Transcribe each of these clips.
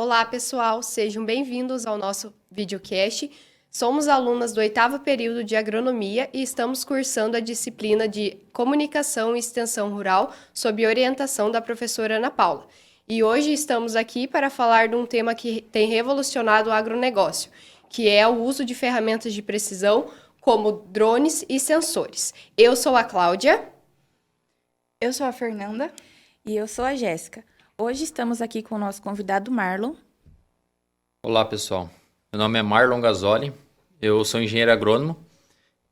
Olá, pessoal, sejam bem-vindos ao nosso videocast. Somos alunas do 8º período de Agronomia e estamos cursando a disciplina de Comunicação e Extensão Rural sob orientação da professora Ana Paula. E hoje estamos aqui para falar de um tema que tem revolucionado o agronegócio, que é o uso de ferramentas de precisão como drones e sensores. Eu sou a Cláudia. Eu sou a Fernanda. E eu sou a Jéssica. Hoje estamos aqui com o nosso convidado Marlon. Olá, pessoal. Meu nome é Marlon Gasoli, eu sou engenheiro agrônomo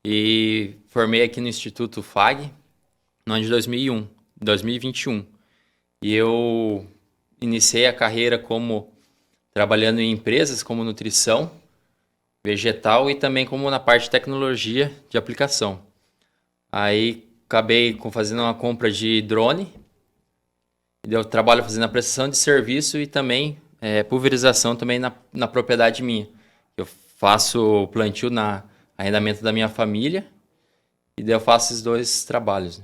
e formei aqui no Instituto FAG no ano de 2021. E eu iniciei a carreira trabalhando em empresas como nutrição, vegetal e também como na parte de tecnologia de aplicação. Aí acabei fazendo uma compra de drone, eu trabalho fazendo a prestação de serviço e também pulverização também na propriedade minha. Eu faço plantio na arrendamento da minha família e daí eu faço esses dois trabalhos.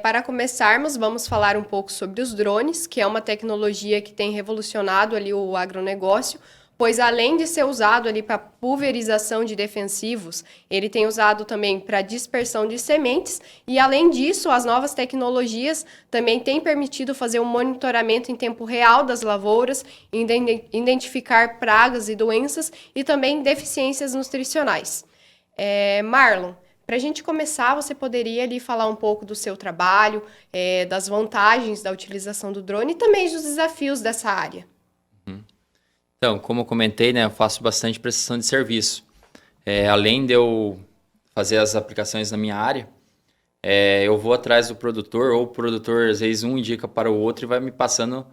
Para começarmos, vamos falar um pouco sobre os drones, que é uma tecnologia que tem revolucionado ali o agronegócio, pois além de ser usado ali para pulverização de defensivos, ele tem usado também para dispersão de sementes e além disso, as novas tecnologias também têm permitido fazer um monitoramento em tempo real das lavouras, identificar pragas e doenças e também deficiências nutricionais. Marlon, para a gente começar, você poderia ali falar um pouco do seu trabalho, das vantagens da utilização do drone e também dos desafios dessa área. Então, como eu comentei, né, eu faço bastante prestação de serviço. Além de eu fazer as aplicações na minha área, eu vou atrás do produtor, ou o produtor, às vezes, um indica para o outro e vai me passando,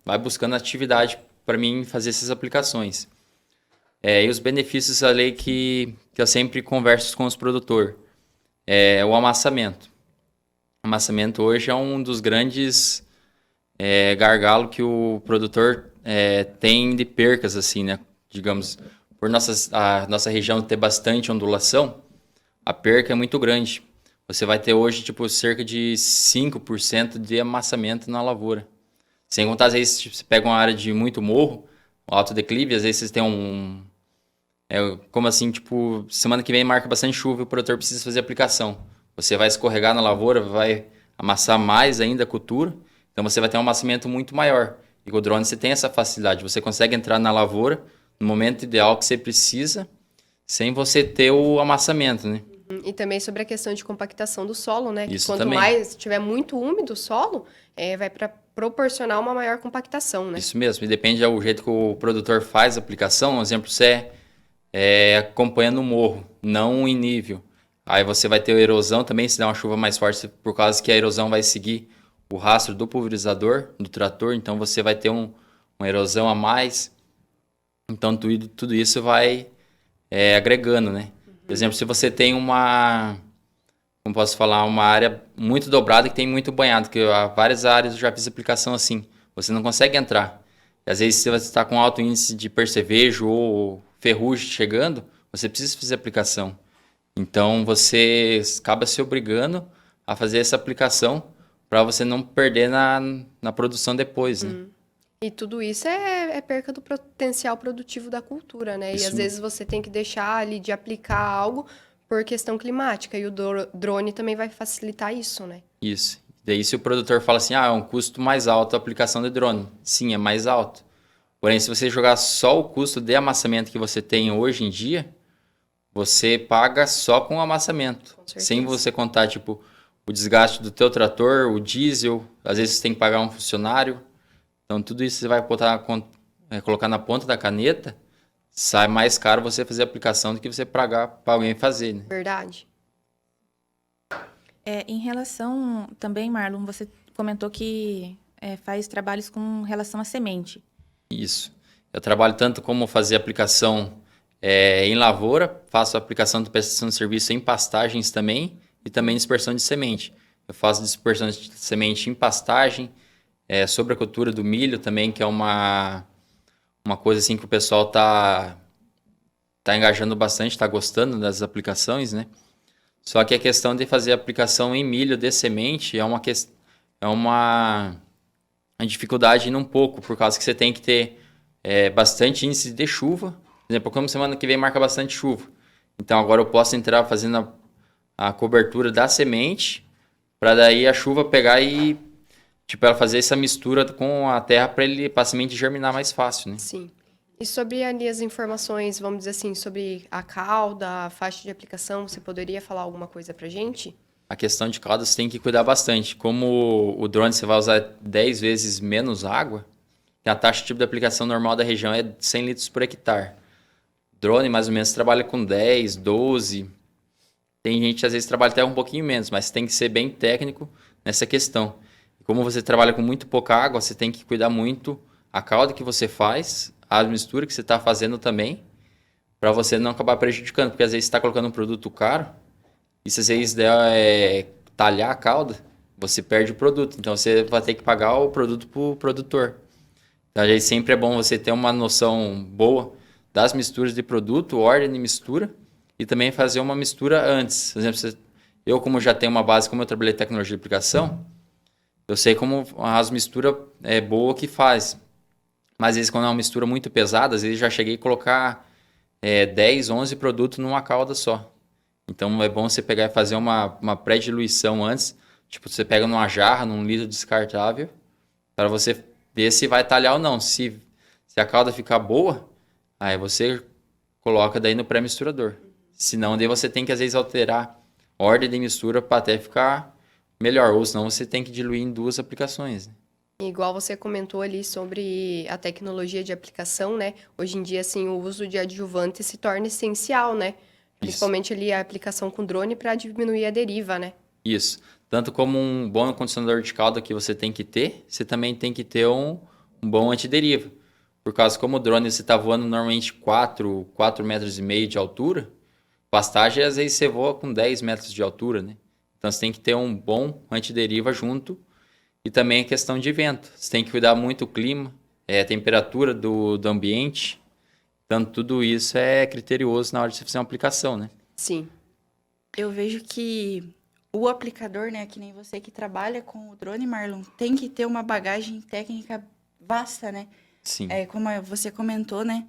vai buscando atividade para mim fazer essas aplicações. E os benefícios ali que eu sempre converso com os produtores é o amassamento. O amassamento hoje é um dos grandes gargalos que o produtor tem de percas, assim, né? Digamos, por a nossa região ter bastante ondulação, a perca é muito grande. Você vai ter hoje, cerca de 5% de amassamento na lavoura. Sem contar, às vezes, você pega uma área de muito morro, alto declive, às vezes vocês têm como assim, semana que vem marca bastante chuva e o produtor precisa fazer aplicação. Você vai escorregar na lavoura, vai amassar mais ainda a cultura, então você vai ter um amassamento muito maior. E com o drone você tem essa facilidade, você consegue entrar na lavoura no momento ideal que você precisa, sem você ter o amassamento, né? E também sobre a questão de compactação do solo, né? Isso que quanto também. mais tiver muito úmido o solo, vai para proporcionar uma maior compactação, né? Isso mesmo, e depende do jeito que o produtor faz a aplicação. Um exemplo, você acompanhando o morro, não em nível. Aí você vai ter erosão também, se der uma chuva mais forte, por causa que a erosão vai seguir o rastro do pulverizador, do trator, então você vai ter uma erosão a mais. Então tudo isso vai agregando, né? Por exemplo, se você tem como posso falar, uma área muito dobrada que tem muito banhado, que várias áreas eu já fiz aplicação assim, você não consegue entrar. E às vezes se você está com alto índice de percevejo ou ferrugem chegando, você precisa fazer aplicação. Então você acaba se obrigando a fazer essa aplicação para você não perder na produção depois, né? E tudo isso é perca do potencial produtivo da cultura, né? Isso. E às vezes você tem que deixar ali de aplicar algo por questão climática. E o drone também vai facilitar isso, né? Isso. Daí se o produtor fala assim, é um custo mais alto a aplicação de drone. Sim, é mais alto. Porém, se você jogar só o custo de amassamento que você tem hoje em dia, você paga só com o amassamento. Sem você contar, o desgaste do teu trator, o diesel, às vezes você tem que pagar um funcionário. Então, tudo isso você vai colocar na ponta da caneta, sai mais caro você fazer a aplicação do que você pagar para alguém fazer, né? Verdade. Em relação também, Marlon, você comentou que faz trabalhos com relação à semente. Isso. Eu trabalho tanto como fazer aplicação em lavoura, faço aplicação de prestação de serviço em pastagens também e também dispersão de semente. Eu faço dispersão de semente em pastagem, sobre a cultura do milho também, que é uma coisa assim que o pessoal tá engajando bastante, está gostando das aplicações, né? Só que a questão de fazer aplicação em milho de semente é uma a dificuldade um pouco, por causa que você tem que ter bastante índice de chuva. Por exemplo, como semana que vem marca bastante chuva. Então agora eu posso entrar fazendo a cobertura da semente, para daí a chuva pegar e tipo, ela fazer essa mistura com a terra para a semente germinar mais fácil, né? Sim. E sobre ali as informações, vamos dizer assim, sobre a cauda, a faixa de aplicação, você poderia falar alguma coisa pra gente? A questão de cauda você tem que cuidar bastante. Como o drone você vai usar 10 vezes menos água, a taxa tipo de aplicação normal da região é 100 litros por hectare. Drone mais ou menos trabalha com 10, 12. Tem gente que às vezes trabalha até um pouquinho menos, mas tem que ser bem técnico nessa questão. Como você trabalha com muito pouca água, você tem que cuidar muito a cauda que você faz, a mistura que você está fazendo também, para você não acabar prejudicando, porque às vezes você está colocando um produto caro, e se às vezes talhar a cauda, você perde o produto. Então você vai ter que pagar o produto para o produtor. Então às vezes sempre é bom você ter uma noção boa das misturas de produto, ordem de mistura, e também fazer uma mistura antes. Por exemplo, eu como já tenho uma base, como eu trabalhei em tecnologia de aplicação, eu sei como as misturas é boa que faz. Mas às vezes quando é uma mistura muito pesada, às vezes já cheguei a colocar 10, 11 produtos numa cauda só. Então é bom você pegar e fazer uma pré-diluição antes. Tipo, você pega numa jarra, num litro descartável, para você ver se vai talhar ou não. Se a cauda ficar boa, aí você coloca daí no pré-misturador. Senão, daí você tem que às vezes alterar a ordem de mistura para até ficar melhor. Ou senão você tem que diluir em 2 aplicações, né? Igual você comentou ali sobre a tecnologia de aplicação, né? Hoje em dia, assim, o uso de adjuvante se torna essencial, né? Principalmente ali a aplicação com drone para diminuir a deriva, né? Isso. Tanto como um bom condicionador de cauda que você tem que ter, você também tem que ter um bom antideriva. Por causa como o drone você está voando normalmente 4 metros e meio de altura, pastagem às vezes você voa com 10 metros de altura, né? Então você tem que ter um bom antideriva junto. E também a questão de vento. Você tem que cuidar muito do clima, a temperatura do ambiente. Então, tudo isso é criterioso na hora de você fazer uma aplicação, né? Sim. Eu vejo que o aplicador, né, que nem você que trabalha com o drone, Marlon, tem que ter uma bagagem técnica vasta, né? Sim. Como você comentou, né?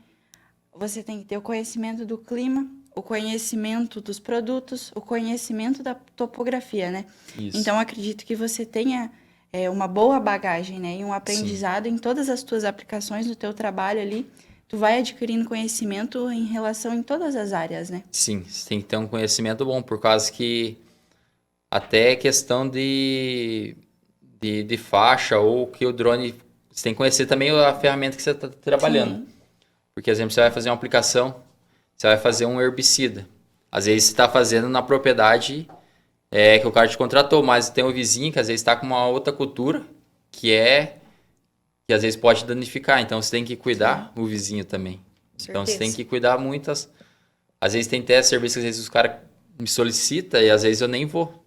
Você tem que ter o conhecimento do clima, o conhecimento dos produtos, o conhecimento da topografia, né? Isso. Então, acredito que você tenha uma boa bagagem, né? E um aprendizado em todas as tuas aplicações do teu trabalho ali. Tu vai adquirindo conhecimento em relação em todas as áreas, né? Sim, você tem que ter um conhecimento bom, por causa que até questão de faixa ou que o drone... Você tem que conhecer também a ferramenta que você está trabalhando. Sim. Porque, por exemplo, você vai fazer uma aplicação, você vai fazer um herbicida. Às vezes você está fazendo na propriedade que o cara te contratou, mas tem um vizinho que às vezes está com uma outra cultura que às vezes pode danificar. Então você tem que cuidar do vizinho também. Então você tem que cuidar muito. Às vezes tem até serviço que às vezes os caras me solicitam e às vezes eu nem vou.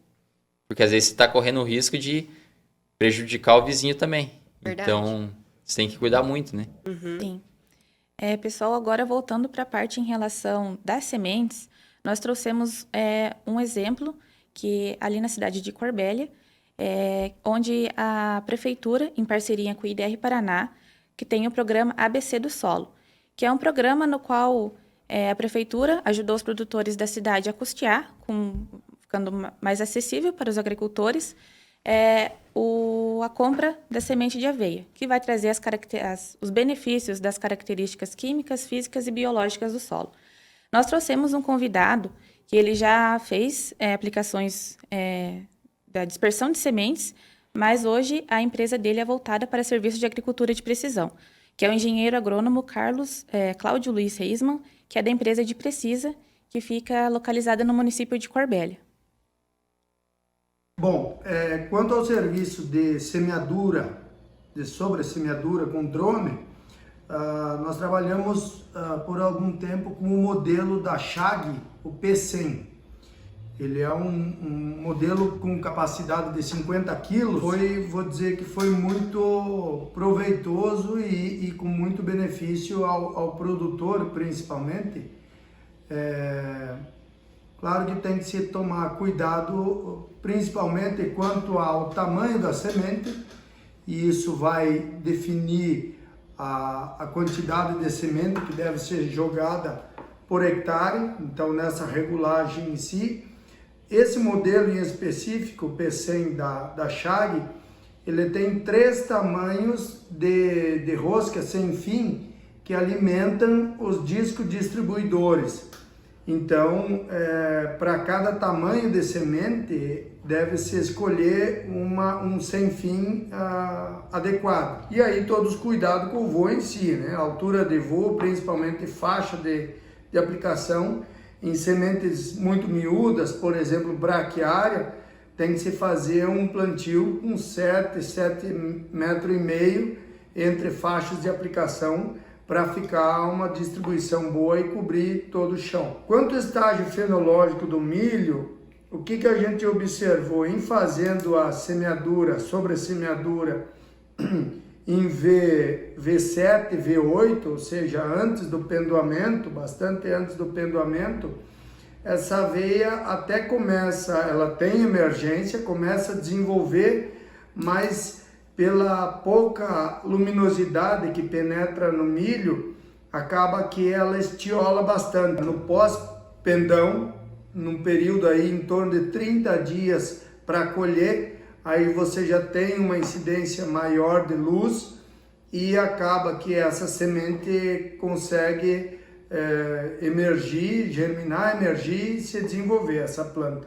Porque às vezes você está correndo o risco de prejudicar o vizinho também. Verdade. Então você tem que cuidar muito, né? Uhum. Sim. Pessoal, agora voltando para a parte em relação das sementes, nós trouxemos um exemplo que ali na cidade de Corbélia, onde a prefeitura, em parceria com o IDR Paraná, que tem o programa ABC do Solo, que é um programa no qual a prefeitura ajudou os produtores da cidade a custear, ficando mais acessível para os agricultores, a compra da semente de aveia, que vai trazer os benefícios das características químicas, físicas e biológicas do solo. Nós trouxemos um convidado que ele já fez aplicações da dispersão de sementes, mas hoje a empresa dele é voltada para serviços de agricultura de precisão, que é o engenheiro agrônomo Cláudio Luiz Reisman, que é da empresa de Precisa, que fica localizada no município de Corbélia. Bom, quanto ao serviço de semeadura, de sobressemeadura com drone, nós trabalhamos por algum tempo com o modelo da Chag, o P100. Ele é um modelo com capacidade de 50 quilos. Vou dizer que foi muito proveitoso e com muito benefício ao produtor, principalmente. Claro que tem que se tomar cuidado, principalmente quanto ao tamanho da semente e isso vai definir a quantidade de semente que deve ser jogada por hectare, então nessa regulagem em si. Esse modelo em específico, o P100 da Chag, ele tem 3 tamanhos de rosca sem fim que alimentam os discos distribuidores. Então, para cada tamanho de semente, deve-se escolher um sem fim adequado. E aí todos cuidado com o voo em si, né? A altura de voo, principalmente faixa de aplicação. Em sementes muito miúdas, por exemplo, braquiária, tem que se fazer um plantio com 7,5 metros entre faixas de aplicação para ficar uma distribuição boa e cobrir todo o chão. Quanto ao estágio fenológico do milho, o que a gente observou em fazendo a semeadura, sobre a semeadura em V7, V8, ou seja, antes do pendoamento, bastante antes do pendoamento, essa aveia até começa, ela tem emergência, começa a desenvolver, mas pela pouca luminosidade que penetra no milho, acaba que ela estiola bastante. No pós-pendão, num período aí em torno de 30 dias para colher, aí você já tem uma incidência maior de luz e acaba que essa semente consegue emergir, germinar, emergir e se desenvolver essa planta.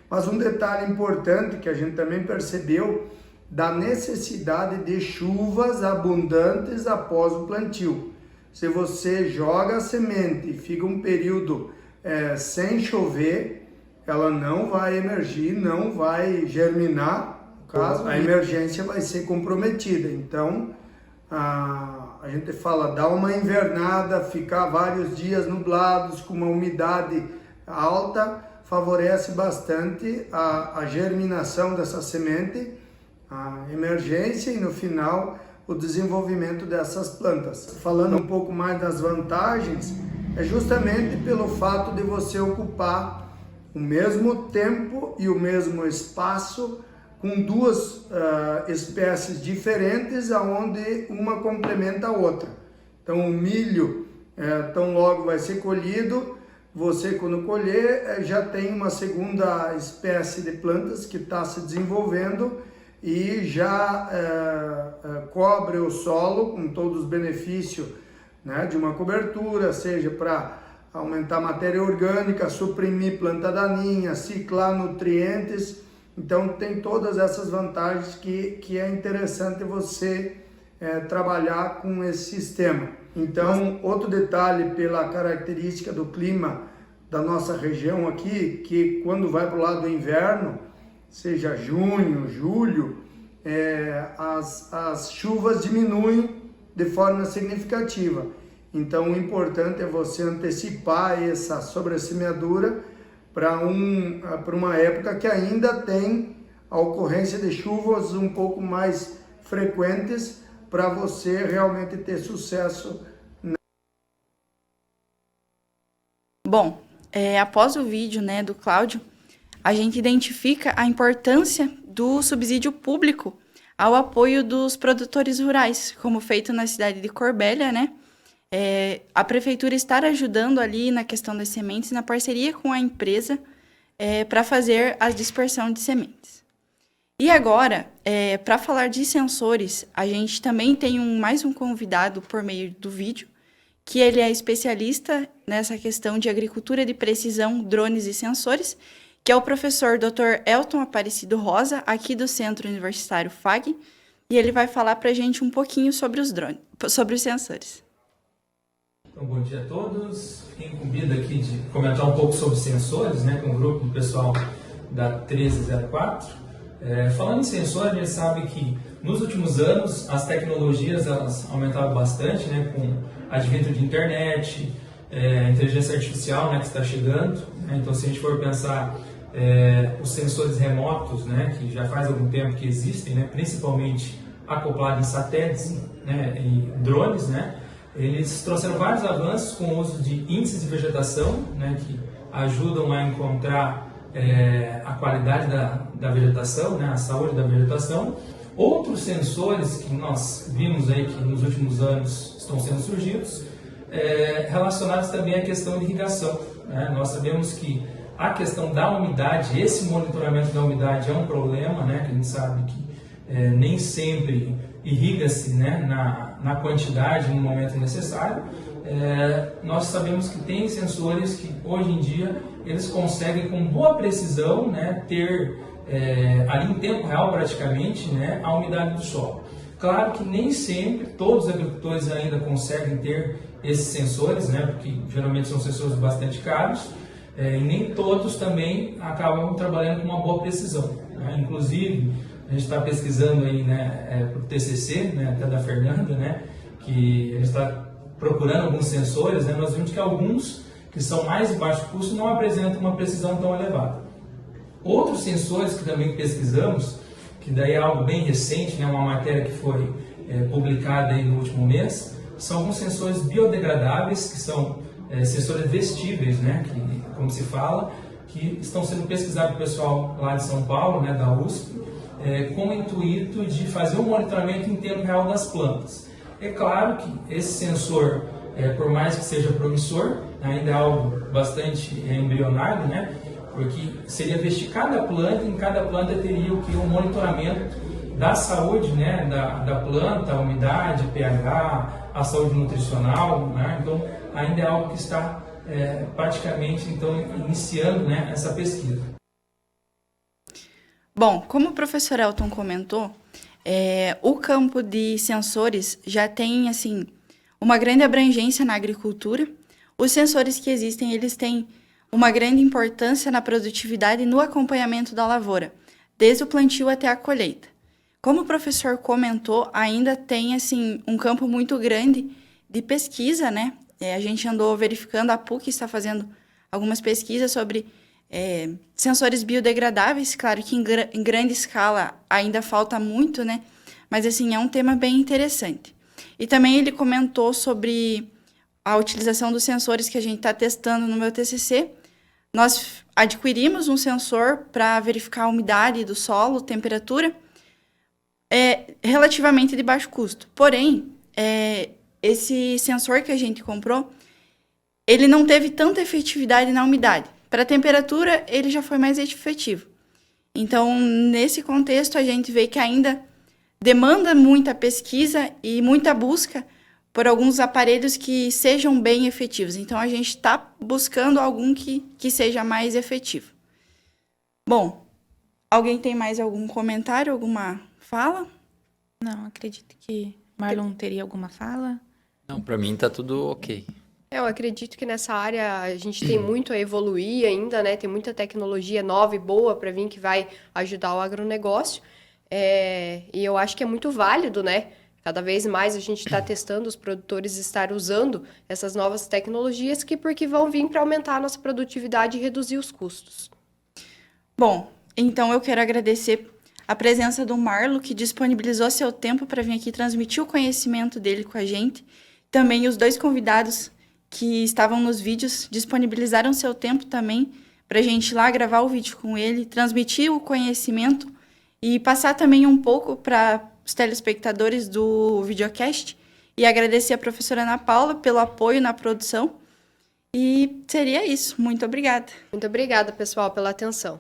Mas um detalhe importante que a gente também percebeu da necessidade de chuvas abundantes após o plantio. Se você joga a semente e fica um período sem chover, ela não vai emergir, não vai germinar, no caso, a emergência vai ser comprometida. Então, a gente fala, dar uma invernada, ficar vários dias nublados, com uma umidade alta, favorece bastante a germinação dessa semente, a emergência e no final o desenvolvimento dessas plantas. Falando um pouco mais das vantagens, é justamente pelo fato de você ocupar o mesmo tempo e o mesmo espaço com 2 espécies diferentes, aonde uma complementa a outra. Então o milho, tão logo vai ser colhido, você quando colher já tem uma segunda espécie de plantas que está se desenvolvendo e já cobre o solo com todos os benefícios, né, de uma cobertura, seja para aumentar a matéria orgânica, suprimir planta daninha, ciclar nutrientes. Então tem todas essas vantagens que é interessante você trabalhar com esse sistema. Então, outro detalhe pela característica do clima da nossa região aqui, que quando vai para o lado do inverno, seja junho, julho, as chuvas diminuem de forma significativa. Então o importante é você antecipar essa sobressemeadura para uma época que ainda tem a ocorrência de chuvas um pouco mais frequentes, para você realmente ter sucesso. Bom, após o vídeo, né, do Cláudio, a gente identifica a importância do subsídio público ao apoio dos produtores rurais, como feito na cidade de Corbélia, né? A prefeitura estar ajudando ali na questão das sementes, na parceria com a empresa, para fazer a dispersão de sementes. E agora, para falar de sensores, a gente também tem mais um convidado por meio do vídeo, que ele é especialista nessa questão de agricultura de precisão, drones e sensores, que é o professor Dr. Elton Aparecido Rosa, aqui do Centro Universitário FAG, e ele vai falar para a gente um pouquinho sobre os drones, sobre os sensores. Então, bom dia a todos. Fiquei incumbido aqui de comentar um pouco sobre sensores, né, com o grupo do pessoal da 1304. Falando em sensores, a gente sabe que nos últimos anos as tecnologias elas aumentaram bastante, né, com o advento de internet, inteligência artificial, né, que está chegando. Né? Então, se a gente for pensar os sensores remotos, né, que já faz algum tempo que existem, né, principalmente acoplados em satélites, né, e drones, né, eles trouxeram vários avanços com o uso de índices de vegetação, né, que ajudam a encontrar a qualidade da vegetação, né, a saúde da vegetação, Outros sensores que nós vimos aí que nos últimos anos estão sendo surgidos, relacionados também à questão de irrigação, né? Nós sabemos que a questão da umidade, esse monitoramento da umidade é um problema, né? Que a gente sabe que nem sempre irriga-se, né, na quantidade, no momento necessário. Nós sabemos que tem sensores que hoje em dia eles conseguem com boa precisão, né, ter ali em tempo real praticamente, né, a umidade do solo. Claro que nem sempre todos os agricultores ainda conseguem ter esses sensores, né, porque geralmente são sensores bastante caros, e nem todos também acabam trabalhando com uma boa precisão, né? Inclusive, a gente está pesquisando aí, né, para o TCC, né, até da Fernanda, né, que a gente está procurando alguns sensores, né, nós vimos que alguns que são mais de baixo custo não apresentam uma precisão tão elevada. Outros sensores que também pesquisamos, que daí é algo bem recente, né, uma matéria que foi publicada aí no último mês, são alguns sensores biodegradáveis, que são sensores vestíveis, né, que, como se fala, que estão sendo pesquisados pelo pessoal lá de São Paulo, né, da USP, com o intuito de fazer um monitoramento em tempo real das plantas. É claro que esse sensor, por mais que seja promissor, ainda é algo bastante embrionário, né, porque seria vestir cada planta, e em cada planta teria um monitoramento da saúde, né, da planta, a umidade, pH, a saúde nutricional, né, então ainda é algo que está praticamente então, iniciando, né, essa pesquisa. Bom, como o professor Elton comentou, o campo de sensores já tem assim, uma grande abrangência na agricultura. Os sensores que existem, eles têm uma grande importância na produtividade e no acompanhamento da lavoura, desde o plantio até a colheita. Como o professor comentou, ainda tem assim, um campo muito grande de pesquisa, né? A gente andou verificando, a PUC está fazendo algumas pesquisas sobre sensores biodegradáveis. Claro que em grande escala ainda falta muito, né? Mas assim, é um tema bem interessante. E também ele comentou sobre a utilização dos sensores que a gente está testando no meu TCC. Nós adquirimos um sensor para verificar a umidade do solo, temperatura, relativamente de baixo custo. Porém, esse sensor que a gente comprou, ele não teve tanta efetividade na umidade. Para a temperatura, ele já foi mais efetivo. Então, nesse contexto, a gente vê que ainda demanda muita pesquisa e muita busca por alguns aparelhos que sejam bem efetivos. Então, a gente está buscando algum que seja mais efetivo. Bom, alguém tem mais algum comentário, alguma fala? Não, acredito que Marlon teria alguma fala. Não, para mim tá tudo ok. Eu acredito que nessa área a gente tem muito a evoluir ainda, né? Tem muita tecnologia nova e boa para vir que vai ajudar o agronegócio. E eu acho que é muito válido, né? Cada vez mais a gente está testando os produtores estar usando essas novas tecnologias porque vão vir para aumentar a nossa produtividade e reduzir os custos. Bom, então eu quero agradecer a presença do Marlon, que disponibilizou seu tempo para vir aqui transmitir o conhecimento dele com a gente. Também os dois convidados que estavam nos vídeos disponibilizaram seu tempo também para a gente ir lá gravar o vídeo com ele, transmitir o conhecimento e passar também um pouco para os telespectadores do videocast. E agradecer a professora Ana Paula pelo apoio na produção. E seria isso. Muito obrigada. Muito obrigada, pessoal, pela atenção.